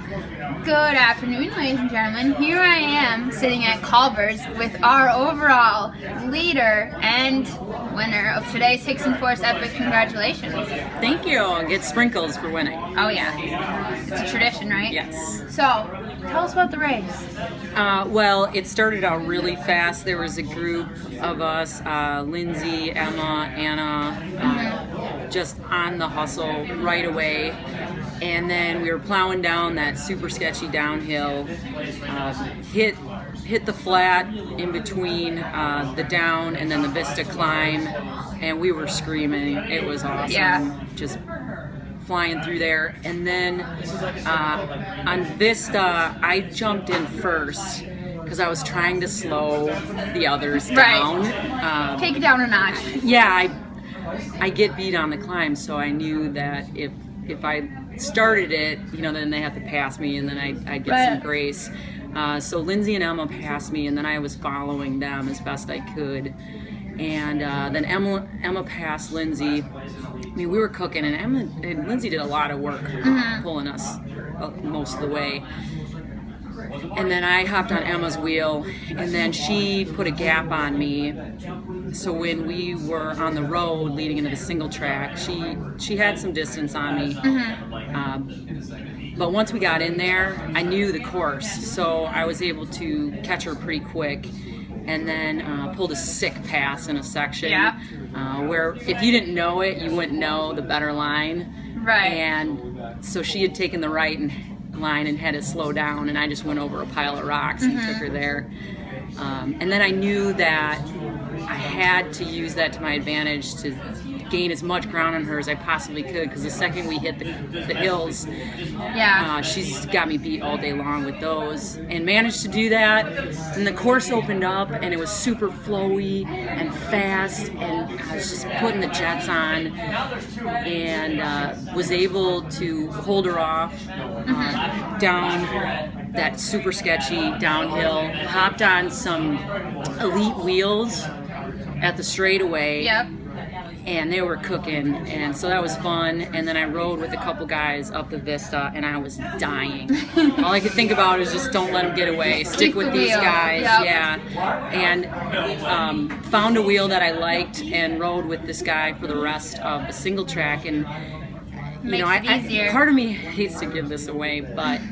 Good afternoon, ladies and gentlemen. Here I am sitting at Culver's with our overall leader and winner of today's Hixon Force Epic. Congratulations. Thank you. Get sprinkles for winning. Oh yeah, it's a tradition, right? Yes. So, tell us about the race. Well, it started out really fast. There was a group of us, Lindsay, Emma, Anna, just on the hustle right away. And then we were plowing down that super sketchy downhill, hit the flat in between the down and then the Vista climb, and we were screaming. It was awesome. Yeah. Just flying through there. And then on Vista, I jumped in first because I was trying to slow the others down. Right. Take it down a notch. Yeah, I get beat on the climb, so I knew that if I started it, then they have to pass me, and then I get some grace. So Lindsay and Emma passed me, and then I was following them as best I could. And then Emma passed Lindsay. I mean, we were cooking, and Lindsay did a lot of work pulling us most of the way. And then I hopped on Emma's wheel, and then she put a gap on me. So when we were on the road leading into the single track, she had some distance on me. But once we got in there, I knew the course, so I was able to catch her pretty quick. And then pulled a sick pass in a section where if you didn't know it, you wouldn't know the better line. Right. And so she had taken the right line and had to slow down, and I just went over a pile of rocks and took her there. And then I knew that I had to use that to my advantage to gain as much ground on her as I possibly could, because the second we hit the hills, she's got me beat all day long with those, and managed to do that. And the course opened up, and it was super flowy and fast, and I was just putting the jets on, and was able to hold her off down that super sketchy downhill, hopped on some elite wheels at the straightaway. Yep. And they were cooking, and so that was fun. And then I rode with a couple guys up the Vista, and I was dying. All I could think about is just don't let them get away. Stick with these guys. Yep. Yeah. And found a wheel that I liked and rode with this guy for the rest of the single track. And part of me hates to give this away, but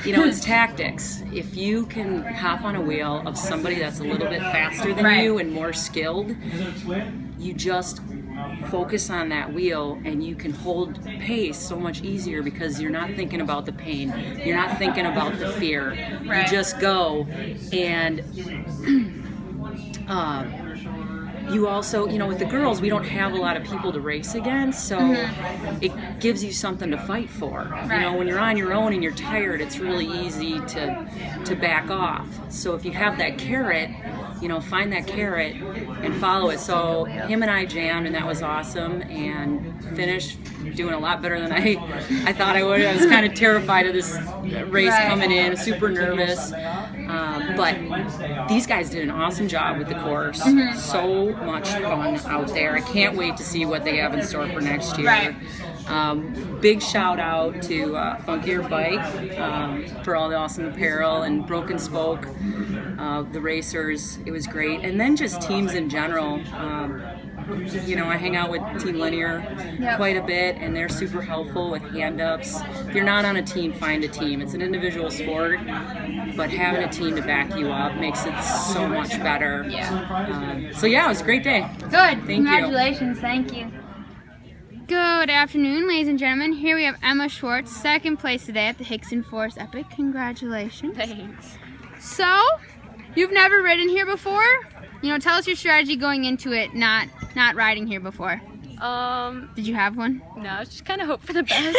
it's tactics. If you can hop on a wheel of somebody that's a little bit faster than you and more skilled, you just focus on that wheel, and you can hold pace so much easier because you're not thinking about the pain. You're not thinking about the fear. Right. You just go. And you also, with the girls, we don't have a lot of people to race against, so it gives you something to fight for. Right. When you're on your own and you're tired, it's really easy to back off. So if you have that carrot, find that carrot and follow it. So him and I jammed, and that was awesome, and finished doing a lot better than I thought I would. I was kind of terrified of this race coming in, super nervous. But these guys did an awesome job with the course. So much fun out there. I can't wait to see what they have in store for next year. Right. Big shout out to Funkier Bike for all the awesome apparel, and Broken Spoke, the racers. It was great. And then just teams in general. I hang out with Team Linear quite a bit, and they're super helpful with hand-ups. If you're not on a team, find a team. It's an individual sport, but having a team to back you up makes it so much better. So it was a great day. Good. Congratulations. Thank you. Good afternoon, ladies and gentlemen. Here we have Emma Schwartz, second place today at the Hixon Force Epic. Congratulations. Thanks. So, you've never ridden here before? Tell us your strategy going into it, not riding here before. Did you have one? No, I was just kind of hope for the best.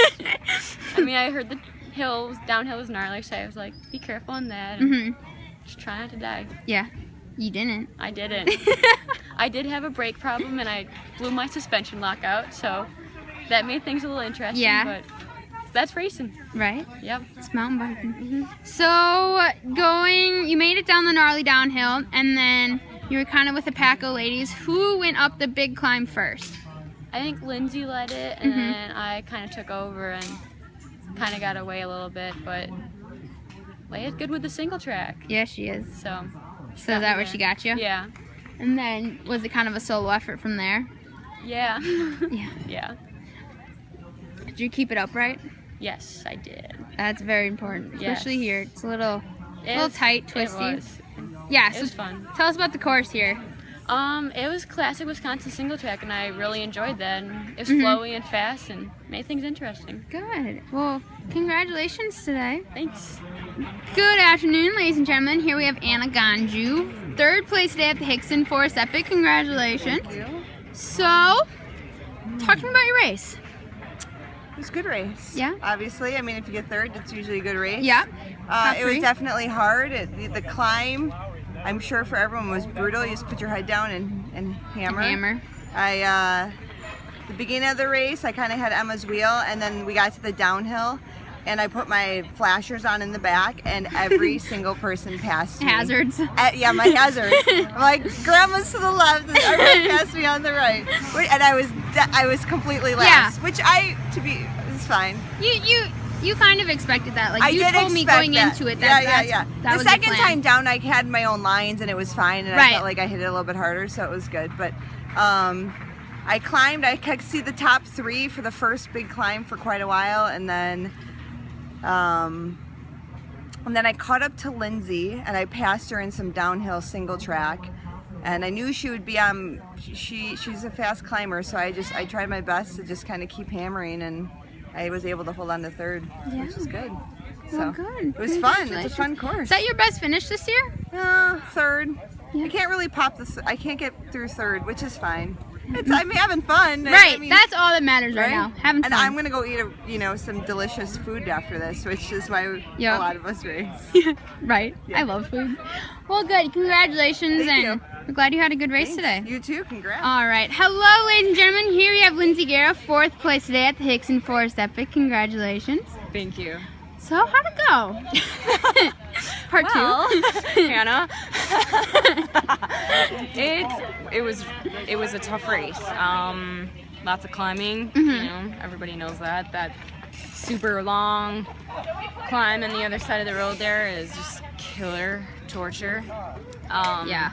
I mean, I heard the downhill was gnarly, so I was like, be careful on that. And just try not to die. Yeah, you didn't. I didn't. I did have a brake problem, and I blew my suspension lock out, so that made things a little interesting. Yeah. But that's racing. Right? Yep. It's mountain biking. So, you made it down the gnarly downhill, and then you were kind of with a pack of ladies. Who went up the big climb first? I think Lindsay led it, and then I kind of took over, and kind of got away a little bit, but Leia's good with the single track. Yeah, she is. So Is that where she got you? Yeah. And then was it kind of a solo effort from there? Yeah. Yeah. Yeah. Did you keep it upright? Yes, I did. That's very important, especially Yes. here. It's a little It tight, was- twisty. It was. Yeah, It so was fun. tell us about the course here. It was classic Wisconsin single track, and I really enjoyed that. And it was Mhm. flowy and fast, and made things interesting. Good. Well, congratulations today. Thanks. Good afternoon, ladies and gentlemen. Here we have Anna Ganju, third place today at the Hixon Forest Epic. Congratulations. Thank you. So, talk to me about your race. It was a good race. Yeah? Obviously, I mean, if you get third, it's usually a good race. Yeah. Top It was three. definitely hard. The climb, I'm sure for everyone was brutal. You just put your head down and hammer. Hammer. The beginning of the race, I kind of had Emma's wheel, and then we got to the downhill, and I put my flashers on in the back, and every single person passed me. Hazards. Yeah, my hazards. I'm like, grandma's to the left, and everyone passed me on the right. And I was completely last, which is fine. You kind of expected that. Like I you did told me expect going that. into it. Yeah. That The was second the plan. time down, I had my own lines, and it was fine, and I Right. felt like I hit it a little bit harder, so it was good. But I climbed. I could see the top three for the first big climb for quite a while, and then I caught up to Lindsay, and I passed her in some downhill single track. And I knew she would be on. She's a fast climber, so I tried my best to just kind of keep hammering, and I was able to hold on to third, which is good. So Well, good. it was fun. It's a Congratulations. fun course. Is that your best finish this year? Third. Yeah. I can't really pop this. I can't get through third, which is fine. I'm having fun. Right. I mean, That's all that matters right, right? now. Having fun. And I'm gonna go eat some delicious food after this, which is why Yeah. a lot of us race. Right. Yeah. I love food. Well, good. Congratulations, Thank and you. we're glad you had a good race today. You too. Congrats. All right. Hello, ladies and gentlemen. Here we have Lindsay Guerra, fourth place today at the Hixon Forest Epic. Congratulations. Thank you. So, how'd it go? Part two. Hannah. It was a tough race. Lots of climbing. You know, everybody knows that. That super long climb on the other side of the road there is just killer torture. Yeah.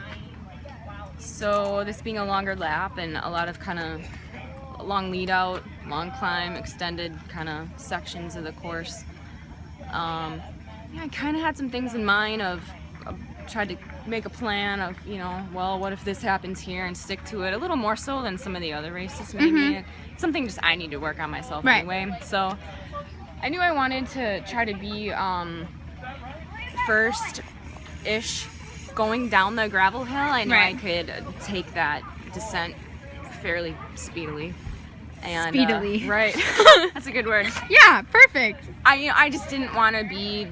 So this being a longer lap and a lot of kind of long lead out, long climb, extended kind of sections of the course. Yeah, I kind of had some things in mind of tried to make a plan of, well, what if this happens here, and stick to it a little more so than some of the other races maybe. Something just I need to work on myself Right. anyway. So I knew I wanted to try to be first-ish going down the gravel hill. I knew Right. I could take that descent fairly speedily. And, Speedily. right. That's a good word. Yeah. Perfect. I just didn't want to be,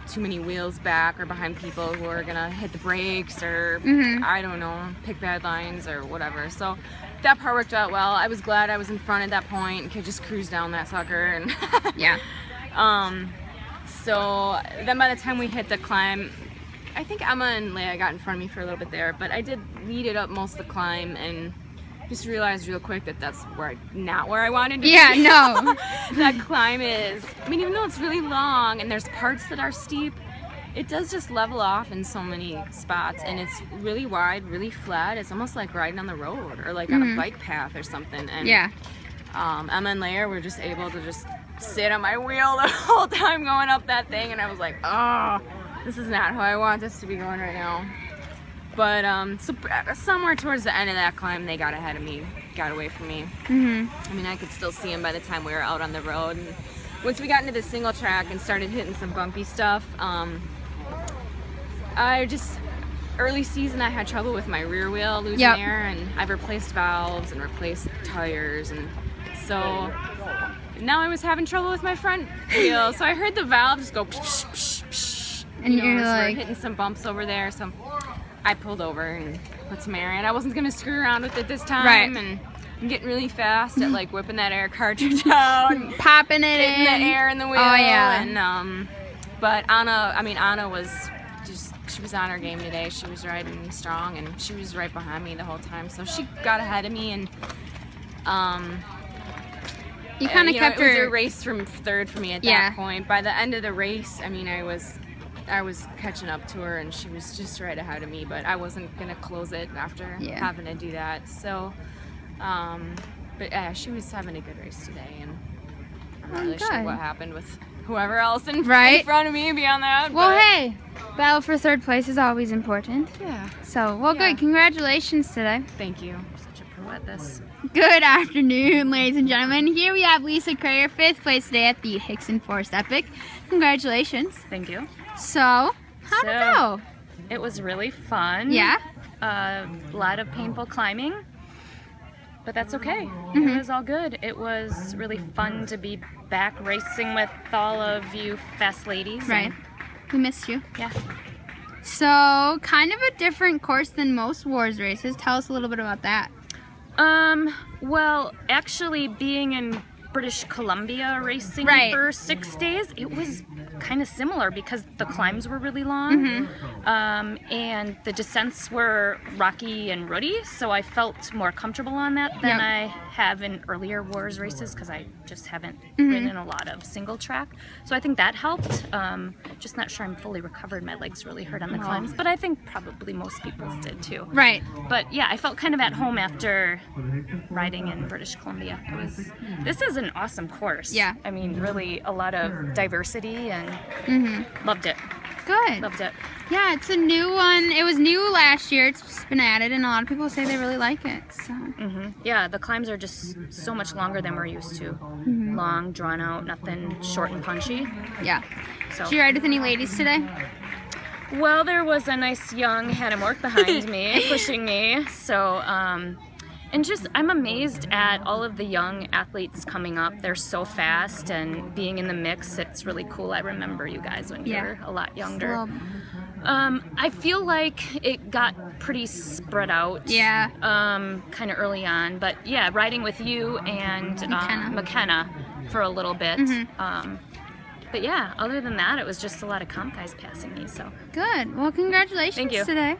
too many wheels back or behind people who are gonna hit the brakes or I don't know, pick bad lines or whatever. So that part worked out well. I was glad I was in front at that point and could just cruise down that sucker. And Yeah. so then by the time we hit the climb, I think Emma and Leia got in front of me for a little bit there, but I did lead it up most of the climb and just realized real quick that that's not where I wanted to Yeah. be. No. That climb is, even though it's really long and there's parts that are steep, it does just level off in so many spots, and it's really wide, really flat. It's almost like riding on the road or like on a bike path or something. And Yeah. Emma and Leia were just able to just sit on my wheel the whole time going up that thing, and I was like, oh, this is not how I want this to be going right now. But so somewhere towards the end of that climb, they got ahead of me, got away from me. I could still see them by the time we were out on the road. And once we got into the single track and started hitting some bumpy stuff, early season I had trouble with my rear wheel losing Yep. air, and I've replaced valves and replaced tires, and so now I was having trouble with my front wheel. So I heard the valve just go psh, psh, psh, And you're so like- we're hitting some bumps over there. So I pulled over and put some air in. I wasn't gonna screw around with it this time, Right. and I'm getting really fast at like whipping that air cartridge out and Popping it getting in. the air in the wheel. Oh, yeah. And but Anna was she was on her game today. She was riding strong, and she was right behind me the whole time. So she got ahead of me, and You kind of kept It was her. a race from third for me at Yeah. that point. By the end of the race, I mean, I was catching up to her, and she was just right ahead of me. But I wasn't gonna close it after having to do that. So, but yeah, she was having a good race today, and I'm not really sure good. what happened with whoever else in Right. front of me beyond that. Well, but, hey, battle for third place is always important. yeah. So, well, Yeah. good. Congratulations today. Thank you. I'm such a pro at this. Good afternoon, ladies and gentlemen. Here we have Lisa Crayer, 5th place today at the Hixon Forest Epic. Congratulations. Thank you. So, how'd it go? It was really fun. Yeah? A lot of painful climbing, but that's okay. Mm-hmm. It was all good. It was really fun to be back racing with all of you fast ladies. Right. We missed you. Yeah. So, kind of a different course than most Wars races. Tell us a little bit about that. Well, actually being in British Columbia racing Right. for 6 days, it was kind of similar because the climbs were really long, and the descents were rocky and rooty, so I felt more comfortable on that than Yep. I have in earlier Wars races because I just haven't ridden a lot of single track. So I think that helped. Just not sure I'm fully recovered. My legs really hurt on the climbs, but I think probably most people's did too. Right. But yeah, I felt kind of at home after riding in British Columbia. This is an awesome course. Yeah. I mean, really a lot of diversity and loved it. Good. Loved it. Yeah, it's a new one. It was new last year. It's been added, and a lot of people say they really like it. So. Yeah, the climbs are just so much longer than we're used to. Long, drawn out, nothing short and punchy. Yeah. So. Did you ride with any ladies today? Well, there was a nice young Hannah Mork behind me, pushing me. So, and just, I'm amazed at all of the young athletes coming up. They're so fast, and being in the mix, it's really cool. I remember you guys when you Yeah. were a lot younger. Well, I feel like it got pretty spread out. Yeah. Kind of early on, but yeah, riding with you and McKenna for a little bit. But yeah, other than that, it was just a lot of comp guys passing me. So good. Well, congratulations Thank you. today.